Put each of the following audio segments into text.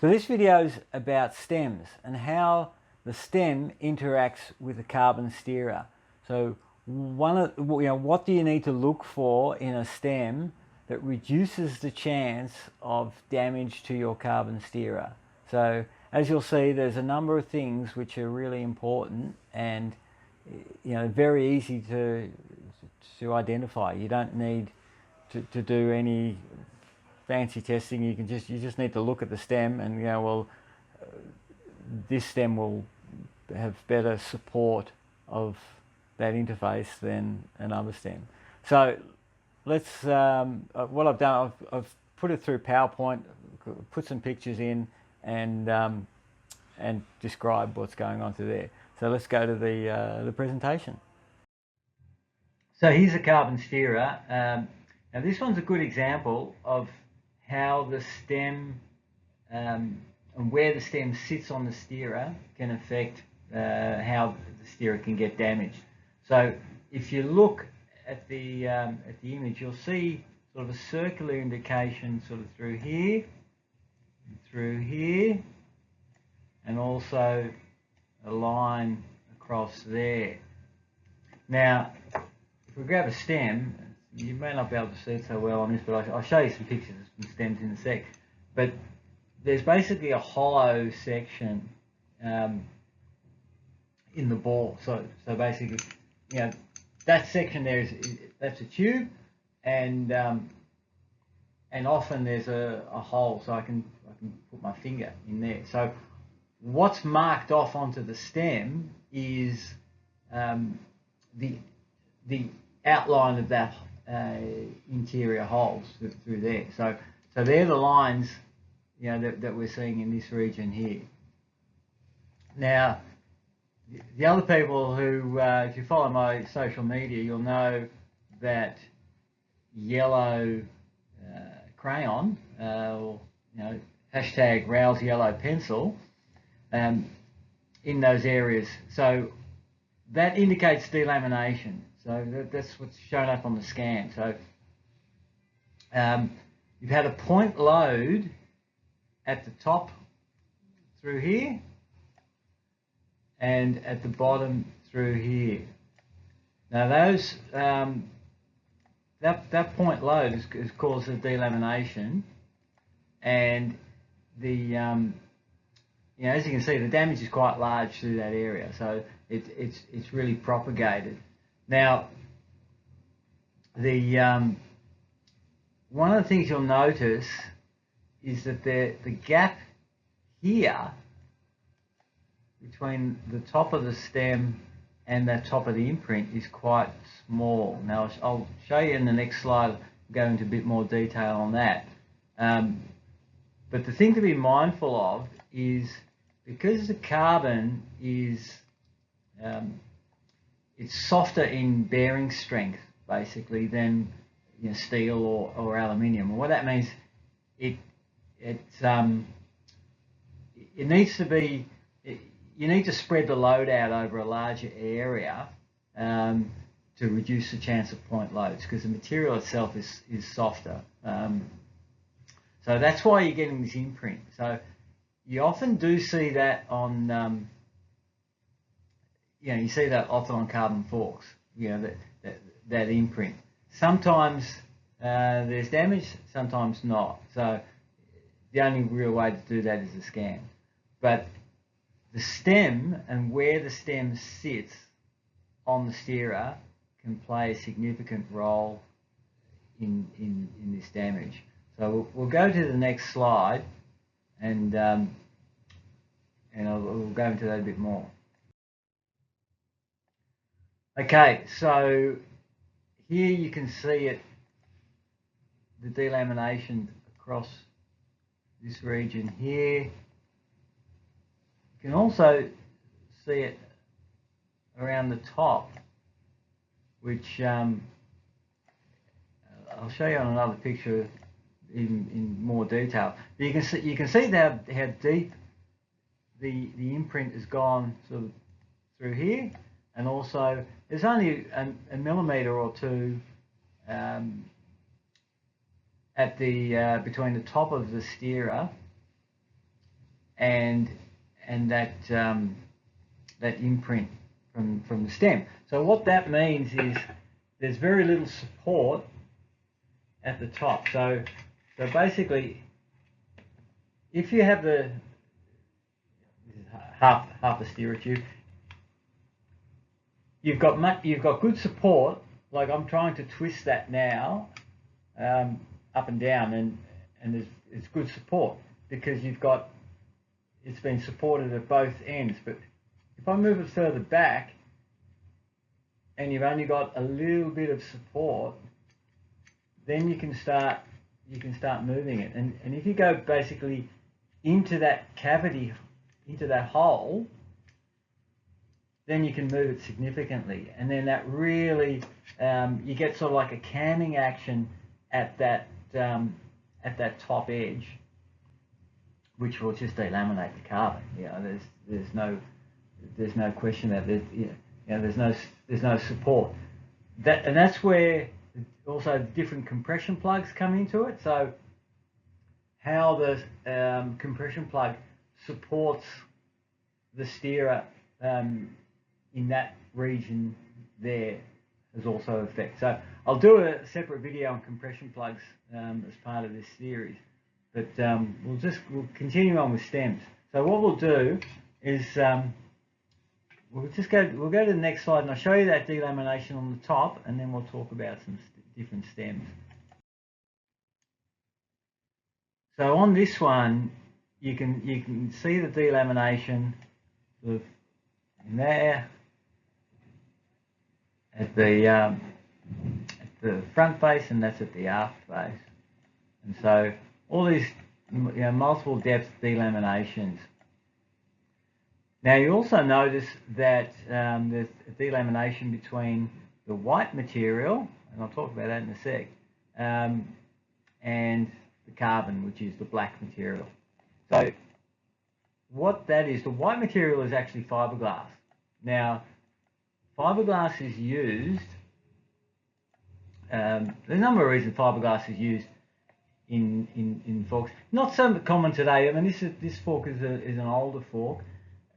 So this video is about stems and how the stem interacts with the carbon steerer. So what do you need to look for in a stem that reduces the chance of damage to your carbon steerer? So as you'll see, there's a number of things which are really important and very easy to identify. You don't need to do any fancy testing. You just need to look at the stem and this stem will have better support of that interface than another stem. So let's what I've done, I've put it through PowerPoint, put some pictures in, and describe what's going on through there. So let's go to the presentation. So here's a carbon steerer. Now this one's a good example of how the stem and where the stem sits on the steerer can affect how the steerer can get damaged. So if you look at the image, you'll see sort of a circular indication sort of through here, and also a line across there. Now, if we grab a stem, you may not be able to see it so well on this, but I'll show you some pictures of some stems in a sec. But there's basically a hollow section in the ball. So basically, that section there that's a tube, and often there's a hole, so I can put my finger in there. So what's marked off onto the stem is the outline of that interior holes through there. So they're the lines that we're seeing in this region here. Now, the other people who, if you follow my social media, you'll know that yellow crayon, or hashtag Rails yellow pencil, in those areas. So that indicates delamination. So that's what's shown up on the scan. So you've had a point load at the top through here and at the bottom through here. Now those that point load has caused a delamination, and the as you can see, the damage is quite large through that area. So it's really propagated. Now, one of the things you'll notice is that the gap here between the top of the stem and the top of the imprint is quite small. Now, I'll show you in the next slide, go into a bit more detail on that. But the thing to be mindful of is, because the carbon is it's softer in bearing strength, basically, than steel or aluminium. And what that means, it needs to be, you need to spread the load out over a larger area to reduce the chance of point loads, because the material itself is softer. So that's why you're getting this imprint. So you often do see that on you see that often on carbon forks, that imprint. Sometimes there's damage, sometimes not. So the only real way to do that is a scan. But the stem and where the stem sits on the steerer can play a significant role in this damage. So we'll go to the next slide, and we'll go into that a bit more. Okay, so here you can see it, the delamination across this region here. You can also see it around the top, which I'll show you on another picture in more detail. But you can see how deep the imprint has gone sort of through here, and also there's only a millimetre or two at the between the top of the steerer and that that imprint from the stem. So what that means is there's very little support at the top. So basically, if you have this is half a steerer tube, you've got good support. Like I'm trying to twist that now, up and down, and it's good support because it's been supported at both ends. But if I move it further back, and you've only got a little bit of support, then you can start moving it. And if you go basically into that cavity, into that hole, then you can move it significantly. And then that really, you get sort of like a camming action at that top edge, which will just delaminate the carbon. You know, there's no question that there's no support. And that's where also different compression plugs come into it. So how the compression plug supports the steerer in that region there has also effect. So I'll do a separate video on compression plugs as part of this series, but we'll continue on with stems. So what we'll do is we'll go to the next slide, and I'll show you that delamination on the top, and then we'll talk about some different stems. So on this one, you can see the delamination sort of in there at the front face, and that's at the aft face. And so all these multiple depth delaminations. Now you also notice that there's a delamination between the white material, and I'll talk about that in a sec, and the carbon, which is the black material. So what that is, the white material is actually fiberglass. Now fiberglass is used, there's a number of reasons fiberglass is used in forks. Not so common today. I mean, this fork is an older fork.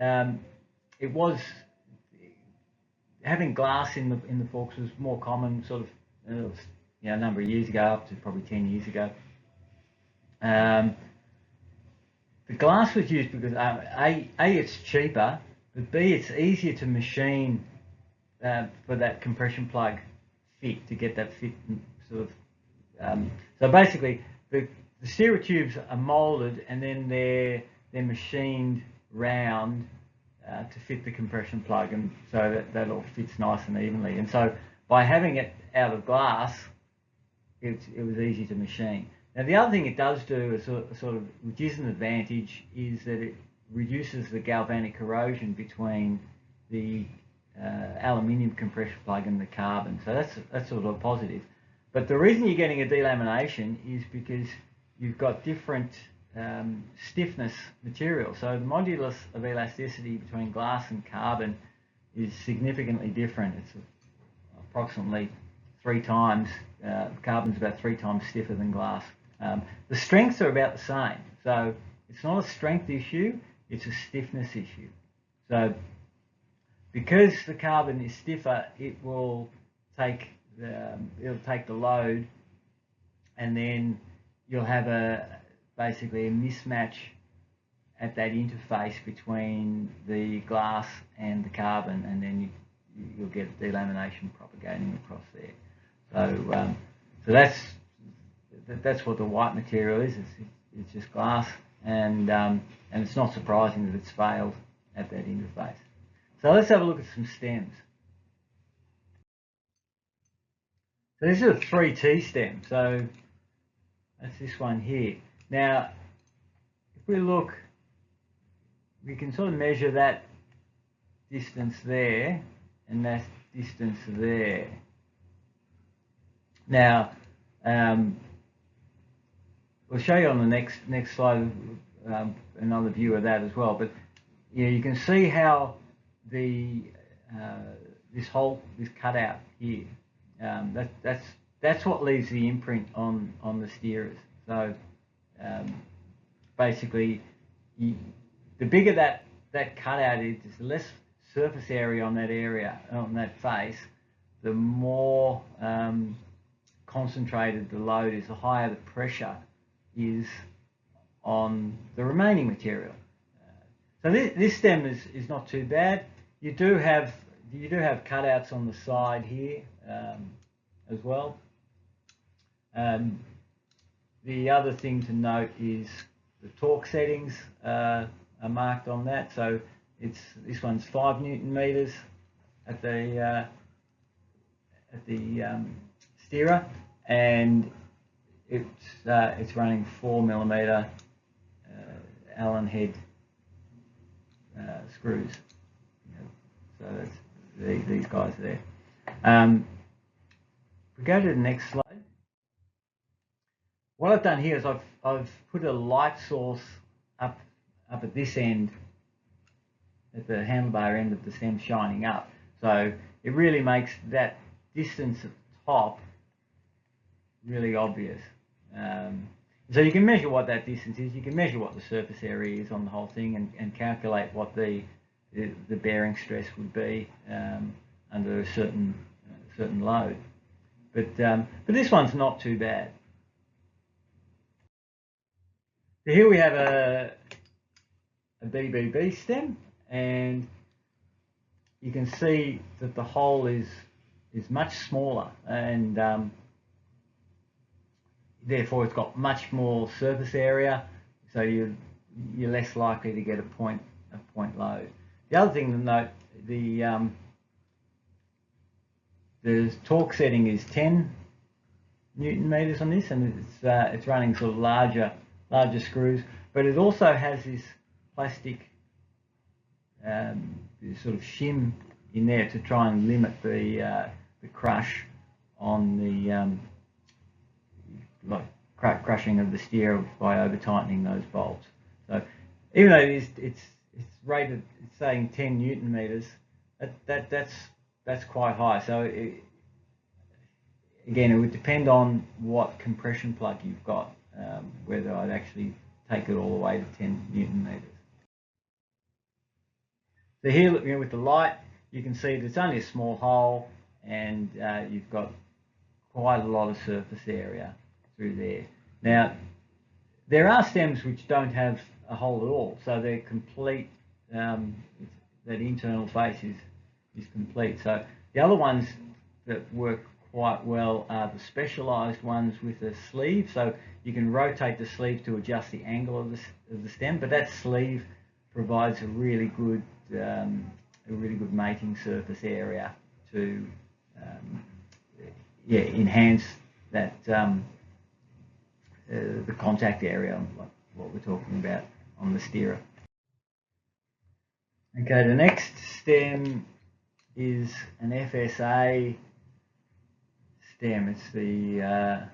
It was having glass in the forks was more common, sort of a number of years ago, up to probably 10 years ago. The glass was used because A, it's cheaper, but B, it's easier to machine for that compression plug fit, to get that fit sort of. So basically, the steerer tubes are molded and then they're machined round to fit the compression plug, and so that all fits nice and evenly. And so by having it out of glass, it was easy to machine. Now the other thing it does do, is sort of, which is an advantage, is that it reduces the galvanic corrosion between the aluminium compression plug and the carbon. So that's sort of a positive. But the reason you're getting a delamination is because you've got different stiffness material. So the modulus of elasticity between glass and carbon is significantly different. It's approximately 3 times, carbon's about 3 times stiffer than glass. The strengths are about the same. So it's not a strength issue, it's a stiffness issue. So because the carbon is stiffer, it will take the load, and then you'll have basically a mismatch at that interface between the glass and the carbon, and then you'll get delamination propagating across there. So that's what the white material is. It's just glass, and it's not surprising that it's failed at that interface. So let's have a look at some stems. So this is a 3T stem. So that's this one here. Now, if we look, we can sort of measure that distance there and that distance there. Now, we'll show you on the next slide another view of that as well. But yeah, you can see how this cutout here, that's what leaves the imprint on the steerers. So basically, the bigger that cutout is, the less surface area on that face, the more concentrated the load is, the higher the pressure is on the remaining material. So this stem is not too bad. You do have cutouts on the side here as well. The other thing to note is the torque settings are marked on that. So this one's 5 Newton meters at the steerer, and it's running 4 millimeter Allen head screws. So that's these guys there. We go to the next slide. What I've done here is I've put a light source up at this end, at the handlebar end of the stem, shining up. So it really makes that distance at the top really obvious. So you can measure what that distance is. You can measure what the surface area is on the whole thing, and calculate what the bearing stress would be under a certain load. But this one's not too bad. So here we have a Bbb stem, and you can see that the hole is much smaller, and therefore it's got much more surface area, so you're less likely to get a point load. The other thing to note, the torque setting is 10 Newton meters on this, and it's running sort of larger screws, but it also has this plastic sort of shim in there to try and limit the crush on the crushing of the steer by over tightening those bolts. So even though it's rated, it's saying 10 Newton meters, that's quite high. So again, it would depend on what compression plug you've got, whether I'd actually take it all the way to 10 Newton meters. So here, with the light, you can see that it's only a small hole, and you've got quite a lot of surface area through there. Now, there are stems which don't have a hole at all, so they're complete. That internal face is complete. So the other ones that work quite well are the specialised ones with a sleeve. So you can rotate the sleeve to adjust the angle of the stem, but that sleeve provides a really good mating surface area to enhance that the contact area, like what we're talking about on the steerer. Okay, the next stem is an FSA stem. It's the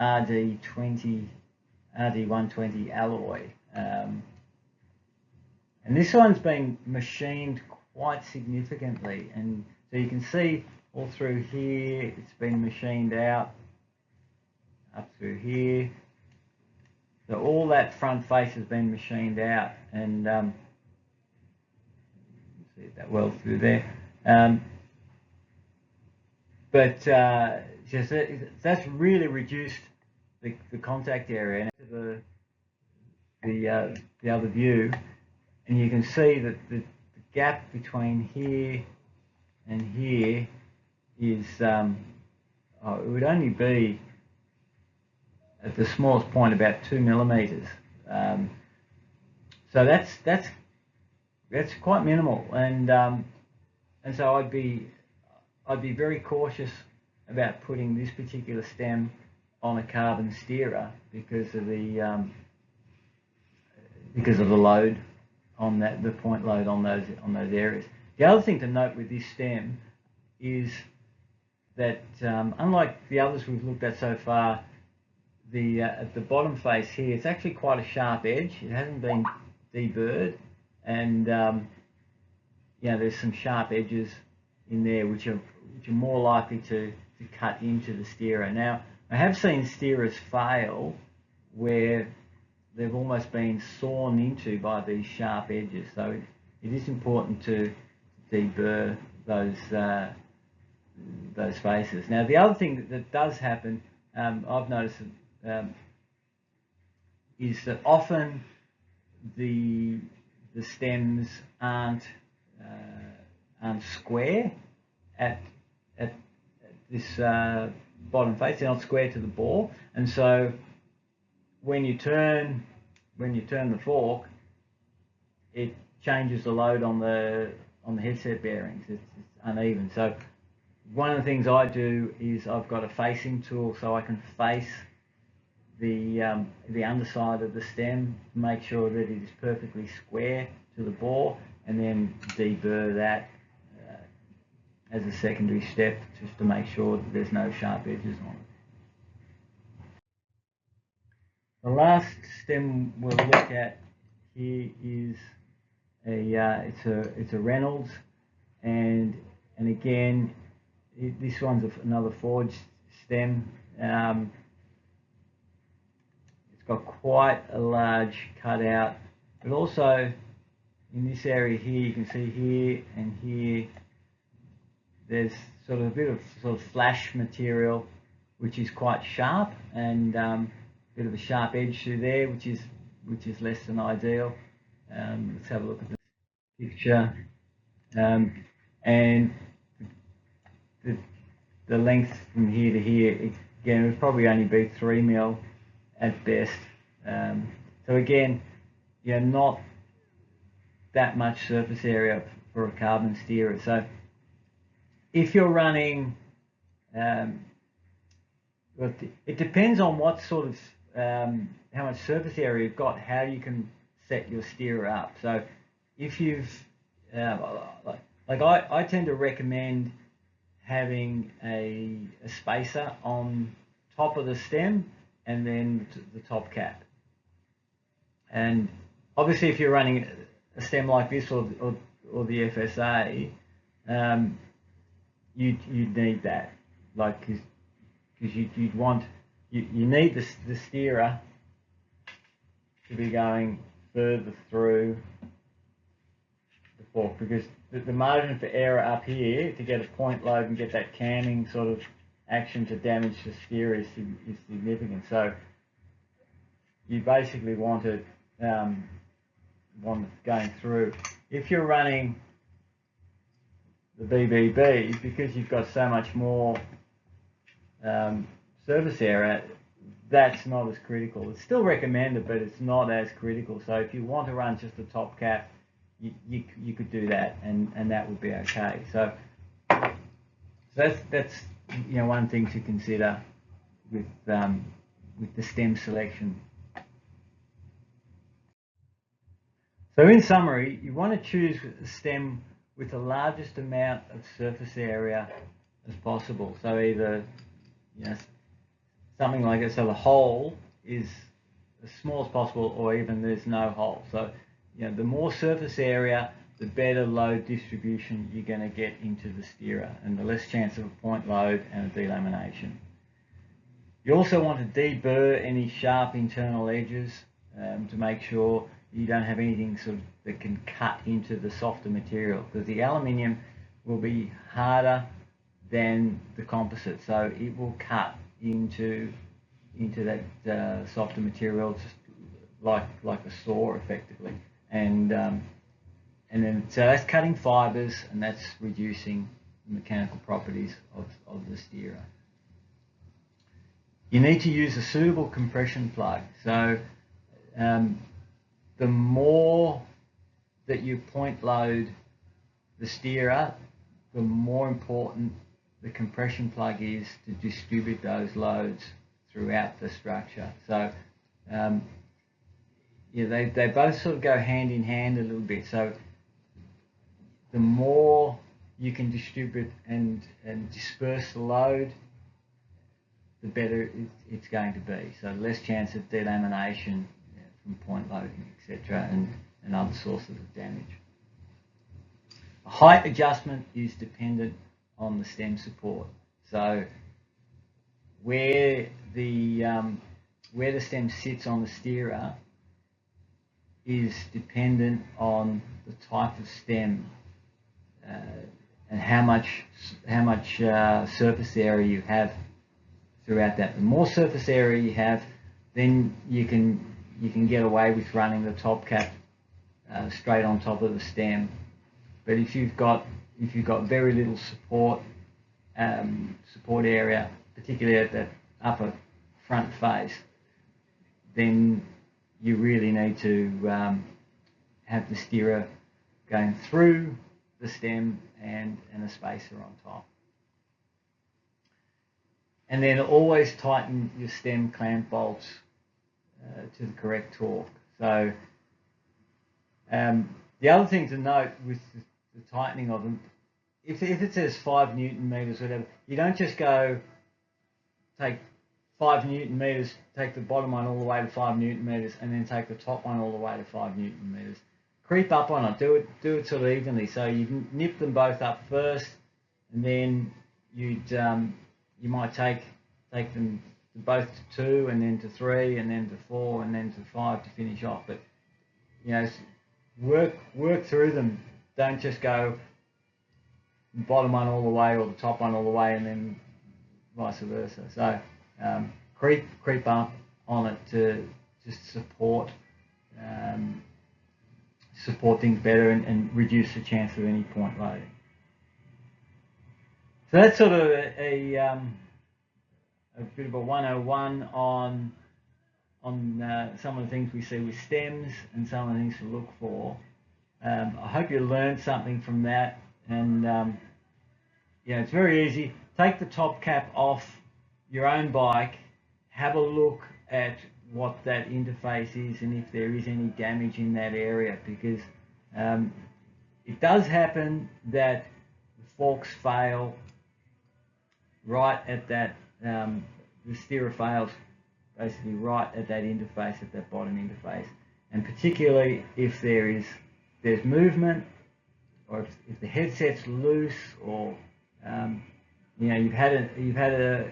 RD120 alloy, and this one's been machined quite significantly, and so you can see all through here it's been machined out up through here. So all that front face has been machined out, and you can see that well through there. But just that's really reduced the contact area. And the other view, and you can see that the gap between here and here is it would only be at the smallest point about 2 millimeters. So that's quite minimal, and so I'd be very cautious about putting this particular stem on a carbon steerer because of the load on the point load on those areas. The other thing to note with this stem is that unlike the others we've looked at so far, at the bottom face here, it's actually quite a sharp edge. It hasn't been deburred, and there's some sharp edges in there which are more likely to cut into the steerer. Now, I have seen steerers fail where they've almost been sawn into by these sharp edges. So it is important to deburr those faces. Now the other thing that does happen, I've noticed, is that often the stems aren't square at this bottom face. They're not square to the bore, and so when you turn the fork, it changes the load on the headset bearings. It's uneven. So one of the things I do is I've got a facing tool, so I can face the underside of the stem, make sure that it is perfectly square to the bore, and then deburr that as a secondary step, just to make sure that there's no sharp edges on it. The last stem we'll look at here is it's a Reynolds, and again this one's another forged stem. It's got quite a large cutout, but also in this area here, you can see here and here, there's sort of a bit of flash material, which is quite sharp, and a bit of a sharp edge through there, which is less than ideal. Let's have a look at this picture, and the length from here to here, again, it would probably only be 3 mil at best. So again, not that much surface area for a carbon steerer. So if you're running, it depends on what sort of how much surface area you've got, how you can set your steerer up. So if you've I tend to recommend having a spacer on top of the stem and then the top cap. And obviously if you're running a stem like this or the FSA, you'd need that, because you need the steerer to be going further through the fork, because the margin for error up here to get a point load and get that camming sort of action to damage the steerer is significant. So you basically want it going through. If you're running the BBBs, because you've got so much more surface area, that's not as critical. It's still recommended, but it's not as critical. So if you want to run just the top cap, you could do that, and that would be okay. So that's one thing to consider with the stem selection. So in summary, you want to choose a stem with the largest amount of surface area as possible. So either something like it, so the hole is as small as possible, or even there's no hole. So the more surface area, the better load distribution you're going to get into the steerer, and the less chance of a point load and a delamination. You also want to deburr any sharp internal edges to make sure you don't have anything that can cut into the softer material, because the aluminium will be harder than the composite, so it will cut into that softer material, just like a saw effectively, and then so that's cutting fibres, and that's reducing the mechanical properties of the steerer. You need to use a suitable compression plug. So the more that you point load the steerer, the more important the compression plug is to distribute those loads throughout the structure. So they both sort of go hand in hand a little bit. So the more you can distribute and disperse the load, the better it's going to be. So less chance of delamination from point loading, etc., and other sources of damage. Height adjustment is dependent on the stem support. So where the stem sits on the steerer is dependent on the type of stem and how much surface area you have throughout that. The more surface area you have, then you can get away with running the top cap straight on top of the stem. But if you've got very little support area, particularly at that upper front face, then you really need to have the steerer going through the stem and a spacer on top. And then always tighten your stem clamp bolts to the correct torque. So the other thing to note with the tightening of them, if it says 5 Newton meters, whatever, you don't just go take 5 Newton meters, take the bottom one all the way to 5 Newton meters, and then take the top one all the way to 5 Newton meters. Creep up on it. Do it sort of evenly. So you nip them both up first, and then you might take them both to 2, and then to 3, and then to 4, and then to 5 to finish off. But you know, work through them. Don't just go bottom one all the way or the top one all the way, and then vice versa. So creep up on it to just support things better and reduce the chance of any point loading. So that's sort of a bit of a 101 on some of the things we see with stems and some of the things to look for. I hope you learned something from that, and yeah, it's very easy. Take the top cap off your own bike, have a look at what that interface is and if there is any damage in that area, because it does happen that the forks fail right at that, the steerer fails basically right at that interface, at that bottom interface, and particularly if there's movement, or if the headset's loose, or you know, you've had a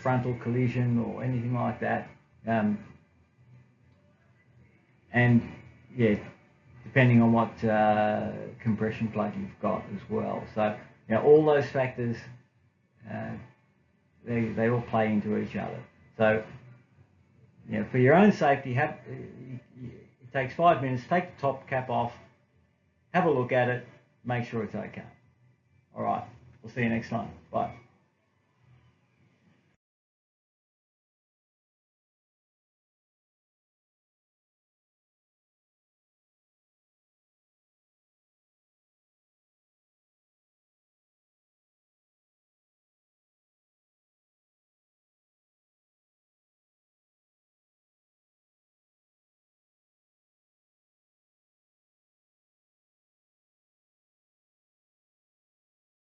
frontal collision or anything like that, and yeah, depending on what compression plug you've got as well. So you know, all those factors, they all play into each other. So you know, for your own safety, it takes 5 minutes. Take the top cap off, have a look at it, make sure it's okay. All right, we'll see you next time. Bye.